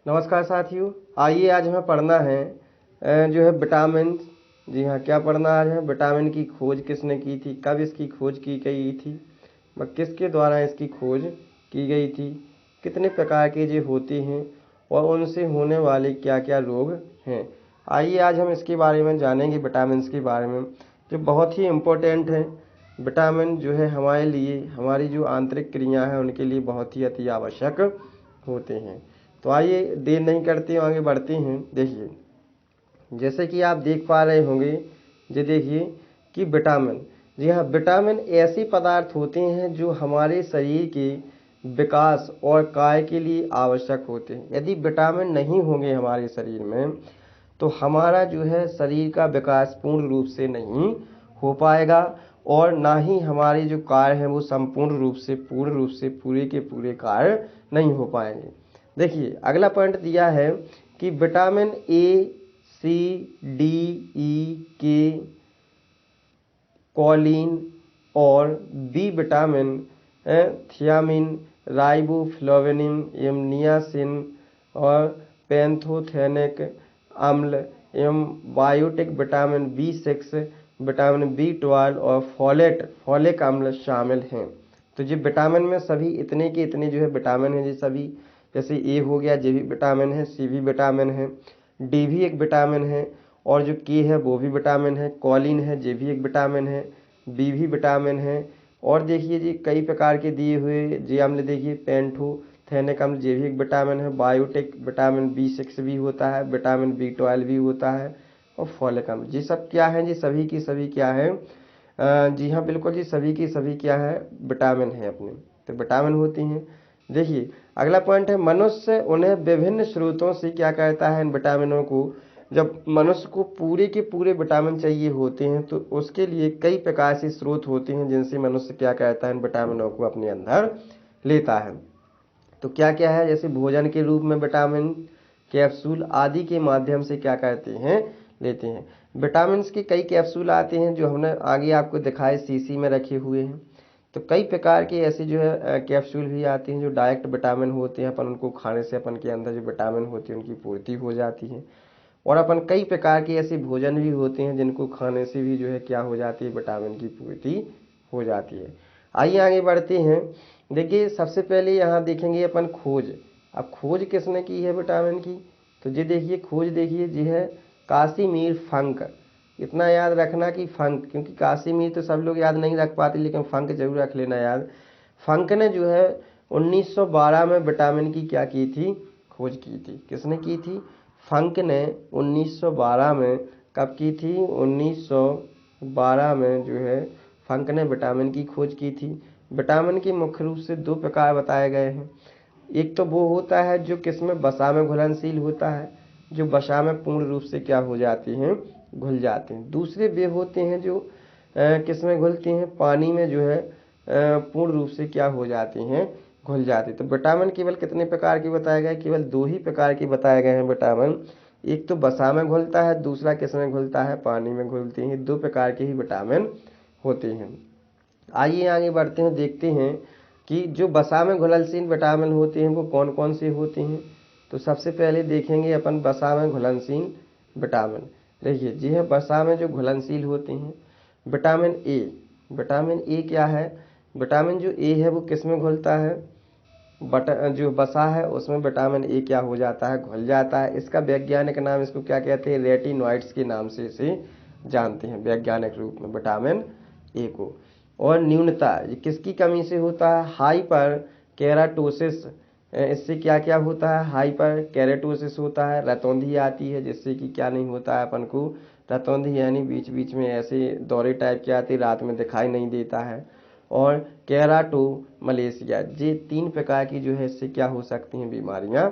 नमस्कार साथियों, आइए आज हमें पढ़ना है जो है विटामिन। जी हाँ, क्या पढ़ना आज है? विटामिन की खोज किसने की थी, कब इसकी खोज की गई थी, व किसके द्वारा इसकी खोज की गई थी, कितने प्रकार के जो होते हैं और उनसे होने वाले क्या क्या रोग हैं। आइए आज हम इसके बारे में जानेंगे, विटामिन के बारे में, जो बहुत ही इम्पोर्टेंट है। विटामिन जो है हमारे लिए, हमारी जो आंतरिक क्रिया है उनके लिए बहुत ही अति आवश्यक होते हैं। तो आइए देर नहीं करते हैं, आगे बढ़ते हैं। देखिए, जैसे कि आप देख पा रहे होंगे, ये देखिए कि विटामिन, जी हाँ, विटामिन ऐसे पदार्थ होते हैं जो हमारे शरीर के विकास और कार्य के लिए आवश्यक होते हैं। यदि विटामिन नहीं होंगे हमारे शरीर में तो हमारा जो है शरीर का विकास पूर्ण रूप से नहीं हो पाएगा और ना ही हमारे जो कार्य हैं वो संपूर्ण रूप से, पूर्ण रूप से पूरे के पूरे कार्य नहीं हो पाएंगे। देखिए, अगला पॉइंट दिया है कि vitamin A, C, D, E, K, choline और B vitamin, thiamine, riboflavin, niacin और पैंथोथेनिक अम्ल एवं बायोटिक विटामिन बी6, विटामिन बी12 और फॉलिक अम्ल शामिल हैं। तो ये विटामिन में सभी इतने के इतने जो है विटामिन हैं, ये सभी, जैसे ए हो गया, जे भी विटामिन है, सी भी विटामिन है, डी भी एक विटामिन है और जो के है वो भी विटामिन है, कॉलिन है, जे भी एक विटामिन है, बी भी विटामिन है। और देखिए जी, कई प्रकार के दिए हुए जे अम्ल, देखिए पैंथोथेनिक अम्ल, जे भी एक विटामिन है, बायोटिक विटामिन बी6 भी होता है, विटामिन बी12 भी होता है और फॉलिक अम्ल। ये सब क्या है जी? सभी की सभी क्या है? जी हाँ, बिल्कुल जी, सभी की सभी क्या है? विटामिन है अपने। तो विटामिन होती हैं। देखिए, अगला पॉइंट है, मनुष्य उन्हें विभिन्न स्रोतों से क्या कहता है? इन विटामिनों को, जब मनुष्य को पूरे के पूरे विटामिन चाहिए होते हैं तो उसके लिए कई प्रकार से स्रोत होते हैं जिनसे मनुष्य क्या कहता है? इन विटामिनों को अपने अंदर लेता है। तो क्या क्या है? जैसे भोजन के रूप में विटामिन, कैप्सूल आदि के माध्यम से क्या कहते हैं? लेते हैं। विटामिन के कई कैप्सूल आते हैं जो हमने आगे आपको दिखाए, शीशी में रखे हुए हैं। तो कई प्रकार के ऐसे जो है कैप्सूल भी आते हैं जो डायरेक्ट विटामिन होते हैं, अपन उनको खाने से अपन के अंदर जो विटामिन होती है उनकी पूर्ति हो जाती है। और अपन कई प्रकार के ऐसे भोजन भी होते हैं जिनको खाने से भी जो है क्या हो जाती है? विटामिन की पूर्ति हो जाती है। आइए आगे बढ़ते हैं। देखिए, सबसे पहले यहाँ देखेंगे अपन खोज। अब खोज किसने की है विटामिन की? तो ये देखिए, खोज देखिए जी है कासिमिर फंक। इतना याद रखना कि फंक, क्योंकि कासिमिर तो सब लोग याद नहीं रख पाते, लेकिन फंक जरूर रख लेना याद। फंक ने जो है 1912 में विटामिन की क्या की थी? खोज की थी। किसने की थी? फंक ने 1912 में। कब की थी? 1912 में जो है फंक ने विटामिन की खोज की थी। विटामिन के मुख्य रूप से दो प्रकार बताए गए हैं। एक तो वो होता है जो किसमें? वसा में घुलनशील होता है, जो वसा में पूर्ण रूप से क्या हो जाते हैं? घुल जाते हैं। दूसरे वे होते हैं जो किसमें घुलते हैं? पानी में जो है पूर्ण रूप से क्या हो जाते हैं? घुल जाते। तो विटामिन केवल कितने प्रकार के बताए गए? केवल दो ही प्रकार के बताए गए हैं विटामिन। एक तो वसा में घुलता है, दूसरा किसमें घुलता है? पानी में घुलते हैं। दो प्रकार के ही विटामिन होते हैं। आइए आगे बढ़ते हैं, देखते हैं कि जो वसा में घुलनशील विटामिन होते हैं वो कौन कौन से होते हैं। तो सबसे पहले देखेंगे अपन वसा में घुलनशील विटामिन। देखिए जी है, वसा में जो घुलनशील होते हैं, विटामिन ए। विटामिन ए क्या है? विटामिन जो ए है वो किस में घुलता है? जो वसा है उसमें विटामिन ए क्या हो जाता है? घुल जाता है। इसका वैज्ञानिक नाम, इसको क्या कहते हैं? रेटिनॉइड्स के नाम से इसे जानते हैं वैज्ञानिक रूप में, विटामिन ए को। और न्यूनता ये किसकी कमी से होता है? Hyper keratosis. इससे क्या क्या होता है? हाइपर केराटोसिस होता है, रतौंधी आती है, जिससे कि क्या नहीं होता है अपन को? रतौंधी यानी बीच बीच में ऐसे दौरे टाइप के आते, रात में दिखाई नहीं देता है। और केराटो मलेशिया, ये तीन प्रकार की जो है इससे क्या हो सकती हैं? बीमारियां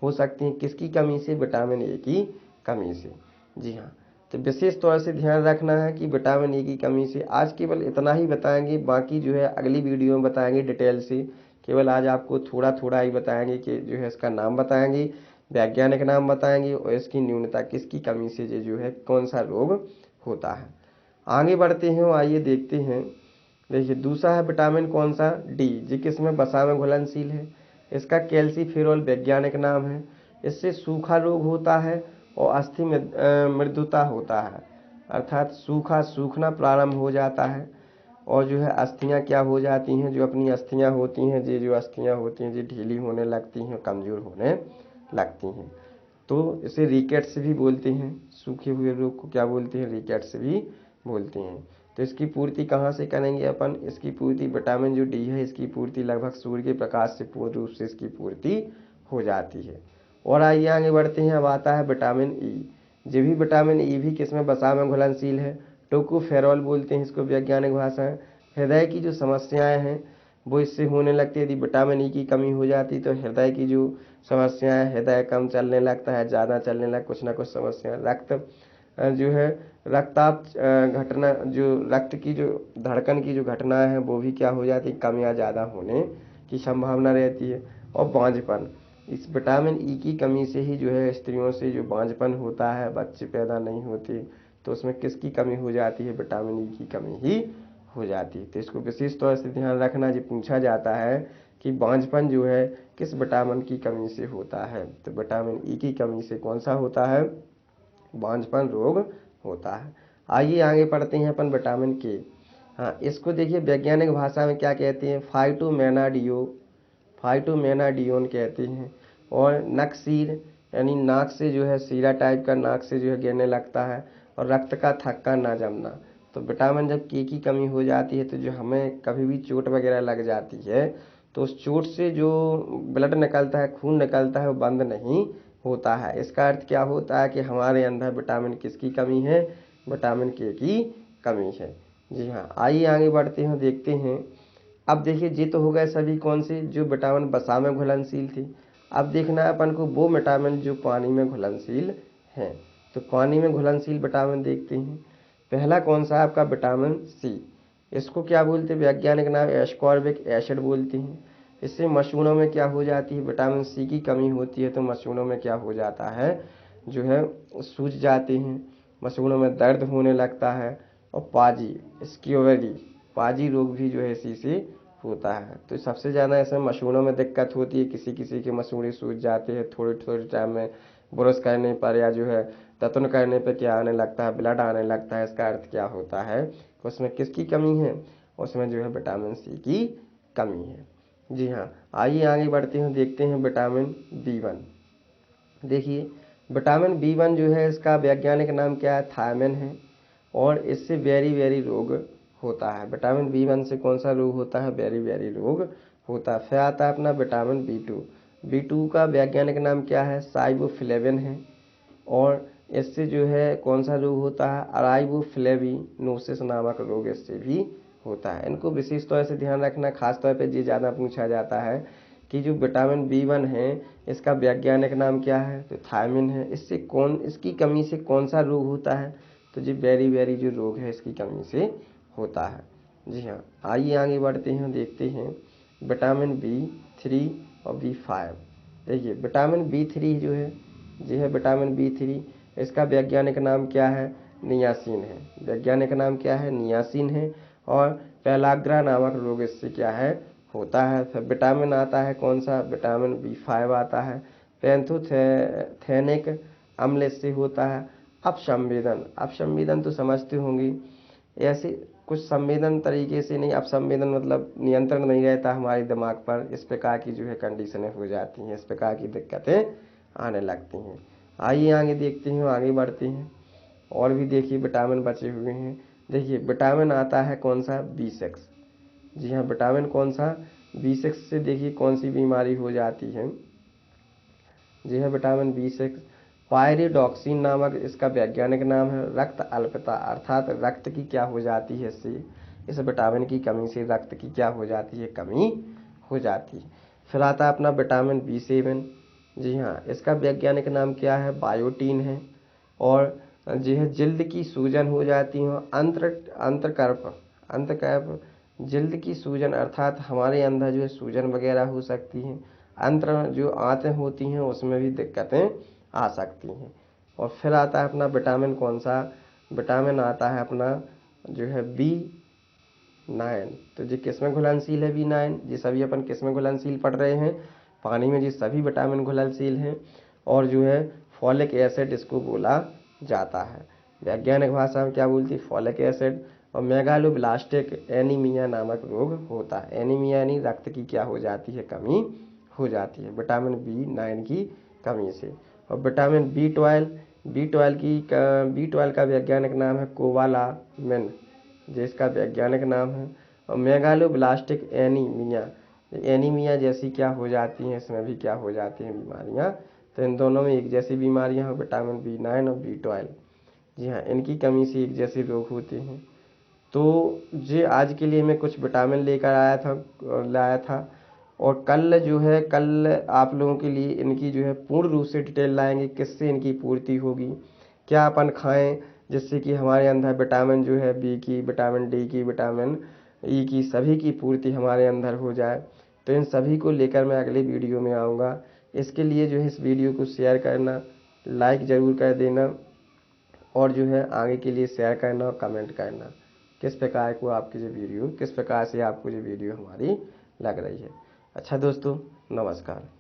हो सकती हैं। किसकी कमी से? विटामिन ए की कमी से। जी हाँ, तो विशेष तौर से ध्यान रखना है कि विटामिन ए की कमी से। आज केवल इतना ही बताएंगे, बाकी जो है अगली वीडियो में बताएंगे डिटेल से। केवल आज आपको थोड़ा थोड़ा ही बताएंगे कि जो है इसका नाम बताएंगे, वैज्ञानिक नाम बताएंगे और इसकी न्यूनता, किसकी कमी से ये जो है कौन सा रोग होता है। आगे बढ़ते हैं, आइए देखते हैं। देखिए, दूसरा है विटामिन कौन सा? डी, जो किसमें? वसा में घुलनशील है। इसका कैल्सीफेरॉल वैज्ञानिक नाम है। इससे सूखा रोग होता है और अस्थि मृदुता होता है, अर्थात सूखना प्रारंभ हो जाता है और जो है अस्थियां क्या हो जाती हैं, जो अपनी अस्थियां होती हैं, जो अस्थियां होती हैं, जो ढीली होने लगती हैं, कमज़ोर होने लगती हैं। तो इसे रिकेट्स भी बोलते हैं, सूखे हुए रोग को क्या बोलते हैं, रिकेट्स भी बोलते हैं। तो इसकी पूर्ति कहाँ से करेंगे अपन, इसकी पूर्ति विटामिन जो डी है इसकी पूर्ति लगभग सूर्य के प्रकाश से पूर्ण रूप से इसकी पूर्ति हो जाती है। और आइए आगे बढ़ते हैं। अब आता है विटामिन ई। जो भी विटामिन ई भी किसमें वसा में घुलनशील है, टोकोफेरॉल बोलते हैं इसको वैज्ञानिक भाषा में। हृदय की जो समस्याएं हैं वो इससे होने लगती है। यदि विटामिन ई की कमी हो जाती तो हृदय की जो समस्याएं, हृदय कम चलने लगता है, ज़्यादा चलने लग, कुछ ना कुछ समस्या, रक्त जो है रक्ताप घटना, जो रक्त की जो धड़कन की जो घटनाएं हैं वो भी क्या हो जाती, कम या ज़्यादा होने की संभावना रहती है। और बांझपन, इस विटामिन ई की कमी से ही जो है स्त्रियों से जो बांझपन होता है, बच्चे पैदा नहीं होते, तो उसमें किसकी कमी हो जाती है, विटामिन ई की कमी ही हो जाती है। तो इसको विशेष तौर से ध्यान रखना, जो पूछा जाता है कि बांझपन जो है किस विटामिन की कमी से होता है, तो विटामिन ई की कमी से कौन सा होता है, बांझपन रोग होता है। आइए आगे पढ़ते हैं अपन विटामिन के। हाँ, इसको देखिए वैज्ञानिक भाषा में क्या कहते हैं, फाइटोमेनाडियोन कहते हैं। और नकसीर, यानी नाक से जो है सीरा टाइप का नाक से जो है गिरने लगता है, और रक्त का थक्का ना जमना। तो विटामिन जब के की कमी हो जाती है तो जो हमें कभी भी चोट वगैरह लग जाती है तो उस चोट से जो ब्लड निकलता है, खून निकलता है, वो बंद नहीं होता है। इसका अर्थ क्या होता है कि हमारे अंदर विटामिन किसकी कमी है, विटामिन के की कमी है। जी हाँ, आइए आगे बढ़ते हैं, देखते हैं। अब देखिए ये तो हो गए सभी कौन से, जो विटामिन वसा में घुलनशील थी। अब देखना है अपन को वो विटामिन जो पानी में घुलनशील हैं। तो पानी में घुलनशील विटामिन देखते हैं। पहला कौन सा है आपका, विटामिन सी। इसको क्या बोलते हैं, वैज्ञानिक नाम एस्कॉर्बिक एसिड बोलते हैं। इससे मसूड़ों में क्या हो जाती है, विटामिन सी की कमी होती है तो मसूड़ों में क्या हो जाता है, जो है सूज जाते हैं, मसूड़ों में दर्द होने लगता है। और पाजी रोग भी जो है इसी से होता है। तो सबसे ज़्यादा ऐसे मसूड़ों में दिक्कत होती है, किसी किसी के मसूड़े सूज जाते हैं थोड़े थोड़े टाइम में, ब्रश करने पर या जो है ततन करने पर क्या आने लगता है, ब्लड आने लगता है। इसका अर्थ क्या होता है, उसमें किसकी कमी है, उसमें जो है विटामिन सी की कमी है। जी हाँ, आइए आगे बढ़ते हैं, देखते हैं विटामिन बी1। देखिए विटामिन बी1 जो है इसका वैज्ञानिक नाम क्या है, थायमिन है। और इससे बेरी रोग होता है। विटामिन बी1 से कौन सा रोग होता है, बेरी रोग होता है। फिर आता है अपना विटामिन बी2 का वैज्ञानिक नाम क्या है, साइबोफ्लेविन है। और इससे जो है कौन सा रोग होता है, अराइबोफ्लेविनोसिस नामक रोग इससे भी होता है। इनको विशेष तौर से ध्यान रखना, खास तौर पे ये ज़्यादा पूछा जाता है कि जो विटामिन बी1 है इसका वैज्ञानिक नाम क्या है, तो थायमिन है। इसकी कमी से कौन सा रोग होता है, तो जो बेरी जो रोग है इसकी कमी से होता है। जी हाँ, आइए आगे बढ़ते हैं, देखते हैं विटामिन बी3 और बी5। देखिए विटामिन बी3 जो है, जी है विटामिन बी3, इसका वैज्ञानिक नाम क्या है, नियासिन है। वैज्ञानिक नाम क्या है, नियासिन है। और पेलाग्रा नामक रोग इससे क्या है, होता है। फिर विटामिन आता है कौन सा, विटामिन बी5 आता है। पैंथोथेनिक अम्ल इससे होता है। अपसंवेदन तो समझते होंगे, ऐसे कुछ संवेदन तरीके से नहीं, अपसंवेदन मतलब नियंत्रण नहीं रहता हमारे दिमाग पर, इस प्रकार की जो है कंडीशनें हो जाती हैं, इस प्रकार की दिक्कतें आने लगती हैं। आइए आगे देखते हैं, आगे बढ़ते हैं। और भी देखिए विटामिन बचे हुए हैं। देखिए विटामिन आता है कौन सा, बी6। जी हाँ, विटामिन कौन सा, बी6 से देखिए कौन सी बीमारी हो जाती है। जी है विटामिन बी6, पायरिडॉक्सिन नामक इसका वैज्ञानिक नाम है। रक्त अल्पता, अर्थात रक्त की क्या हो जाती है, इससे इस विटामिन की कमी से रक्त की क्या हो जाती है, कमी हो जाती है। फिर आता है अपना विटामिन बी7। जी हाँ, इसका वैज्ञानिक नाम क्या है, बायोटीन है। और जो है जिल्द की सूजन हो जाती है, अंतकैप जिल्द की सूजन, अर्थात हमारे अंदर जो है सूजन वगैरह हो सकती है। अंत्र जो आंतें होती हैं उसमें भी दिक्कतें आ सकती हैं। और फिर आता है अपना विटामिन कौन सा, विटामिन आता है अपना जो है बी9। तो जो किसमें घुलनशील है, बी9, ये सभी अपन किसमें घुलनशील पढ़ रहे हैं, पानी में। ये सभी विटामिन घुलनशील हैं। और जो है फॉलिक एसिड इसको बोला जाता है। वैज्ञानिक भाषा में क्या बोलती है, फॉलिक एसिड। और मेगालोब्लास्टिक एनीमिया नामक रोग होता है। एनीमिया यानी रक्त की क्या हो जाती है, कमी हो जाती है विटामिन B9 की कमी से। और विटामिन B12 का वैज्ञानिक नाम है कोबालामिन, जिसका वैज्ञानिक नाम है। और मेगालोब्लास्टिक एनीमिया जैसी क्या हो जाती हैं, इसमें भी क्या हो जाती हैं बीमारियां। तो इन दोनों में एक जैसी बीमारियां हैं, विटामिन B9 और B12, जी हाँ, इनकी कमी से एक जैसे रोग होते हैं। तो ये आज के लिए मैं कुछ विटामिन लेकर लाया था। और कल आप लोगों के लिए इनकी जो है पूर्ण रूप से डिटेल लाएंगे, किससे इनकी पूर्ति होगी, क्या अपन खाएं जिससे कि हमारे अंदर विटामिन जो है B की, विटामिन D की, विटामिन E की, सभी की पूर्ति हमारे अंदर हो जाए। तो इन सभी को लेकर मैं अगली वीडियो में आऊँगा। इसके लिए जो है इस वीडियो को शेयर करना, लाइक ज़रूर कर देना, और जो है आगे के लिए शेयर करना और कमेंट करना किस प्रकार से आपको ये वीडियो हमारी लग रही है। अच्छा दोस्तों, नमस्कार।